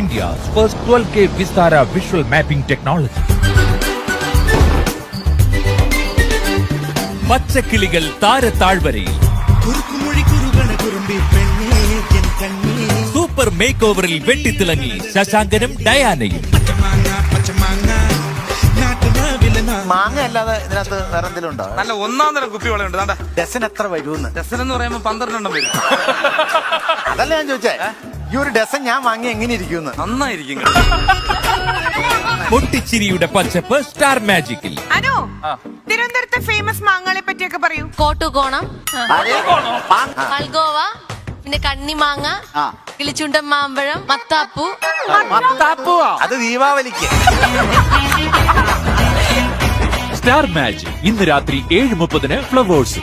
India's first 12K Vistara visual mapping technology. പച്ചക്കിളികൾ താരത്താഴ്വരയിൽ super make ഓവറിൽ വെട്ടിത്തിളങ്ങി ശശാങ്കനും ഡയാനയും. മാങ്ങ അല്ലാതെ ഇതിനകത്ത് വേറെ എന്തെങ്കിലും ഉണ്ടോ? നല്ല ഒന്നാം തരം കുപ്പിവളയുണ്ട്. ഡസൻ എത്ര വരുമെന്ന്? ഡസൻ എന്ന് പറയുമ്പോ 12 വരും. അതല്ല ഞാൻ ചോദിച്ചേ, ഈ ഒരു ഡസൻ ഞാൻ വാങ്ങി എങ്ങനെ ഇരിക്കുന്നു? നന്നായിരിക്കും. പൊട്ടിച്ചിരിയുടെ പച്ചപ്പ് സ്റ്റാർ മാജിക്കിൽ. അനു, തിരുവനന്തപുരത്തെ ഫേമസ് മാങ്ങകളെ പറ്റിയൊക്കെ പറയൂ. കോട്ടുകോണം, മൽഗോവ, പിന്നെ കണ്ണിമാങ്ങ, കിളിച്ചുണ്ടൻ മാമ്പഴം, മത്താപ്പൂ. അത് ദീപാവലിക്ക്. സ്റ്റാർ മാജിക് ഇന്ന് രാത്രി 7:30 ഫ്ലവേഴ്സ്.